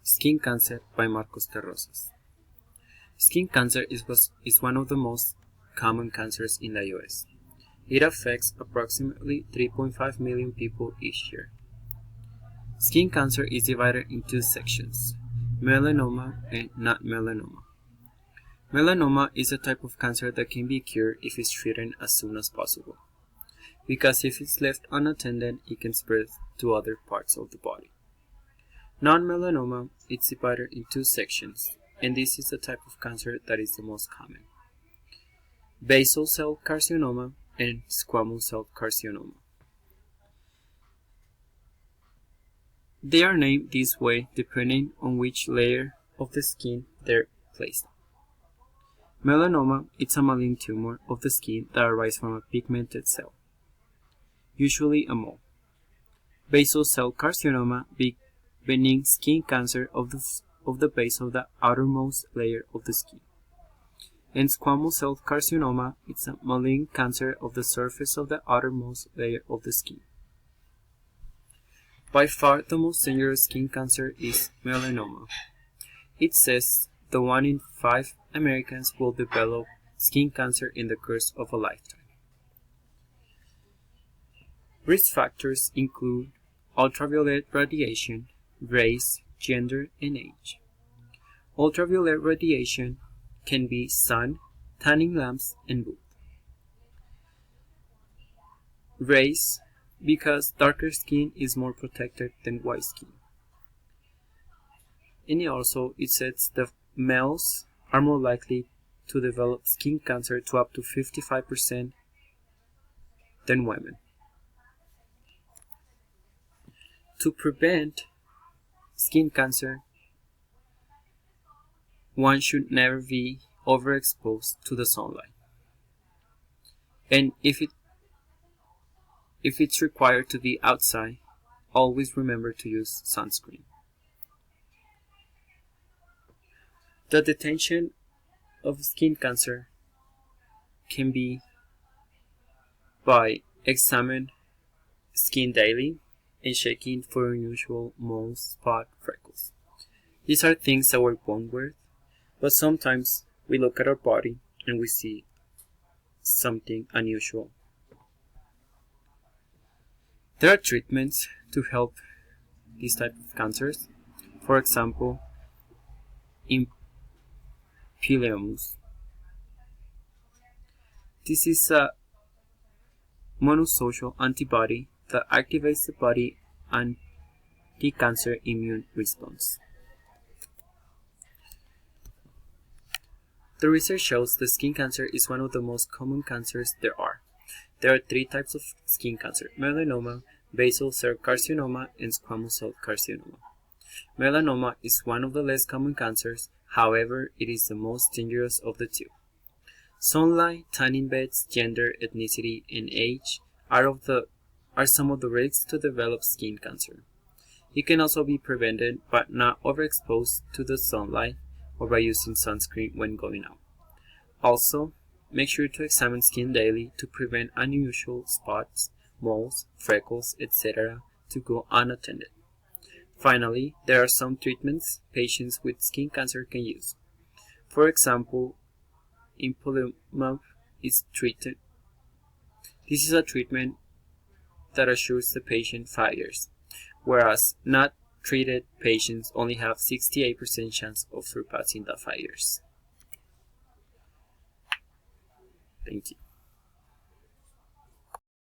Skin cancer by Marcos Terrosas. Skin cancer is one of the most common cancers in the US. It affects approximately 3.5 million people each year. Skin cancer is divided into two sections, melanoma and not melanoma. Melanoma is a type of cancer that can be cured if it's treated as soon as possible, because if it's left unattended, it can spread to other parts of the body. Non-melanoma is divided in two sections, and this is the type of cancer that is the most common: basal cell carcinoma and squamous cell carcinoma. They are named this way depending on which layer of the skin they're placed on. Melanoma is a malign tumor of the skin that arises from a pigmented cell, usually a mole. Basal cell carcinoma be benign skin cancer of the base of the outermost layer of the skin. And squamous cell carcinoma is a malign cancer of the surface of the outermost layer of the skin. By far the most dangerous skin cancer is melanoma. It says that 1 in 5 Americans will develop skin cancer in the course of a lifetime. Risk factors include ultraviolet radiation, race, gender, and age. Ultraviolet radiation can be sun, tanning lamps, and both. Race, because darker skin is more protected than white skin. And also it says that males are more likely to develop skin cancer to up to 55% than women. To prevent skin cancer, one should never be overexposed to the sunlight. And if it's required to be outside, always remember to use sunscreen. The detection of skin cancer can be by examining skin daily and checking for unusual moles, spots, freckles. These are things that we're born with, but sometimes we look at our body and we see something unusual. There are treatments to help these type of cancers. For example, ipilimumab. This is a monosocial antibody that activates the body anti-cancer immune response. The research shows that skin cancer is one of the most common cancers there are. There are 3 types of skin cancer: melanoma, basal cell carcinoma, and squamous cell carcinoma. Melanoma is one of the less common cancers, however, it is the most dangerous of the two. Sunlight, tanning beds, gender, ethnicity, and age are some of the risks to develop skin cancer. It can also be prevented by not overexposed to the sunlight or by using sunscreen when going out. Also, make sure to examine skin daily to prevent unusual spots, moles, freckles, etc. to go unattended. Finally, there are some treatments patients with skin cancer can use. For example, ipilimumab is treated. This is a treatment that assures the patient 5 years, whereas not treated patients only have 68% chance of surpassing the 5 years. Thank you.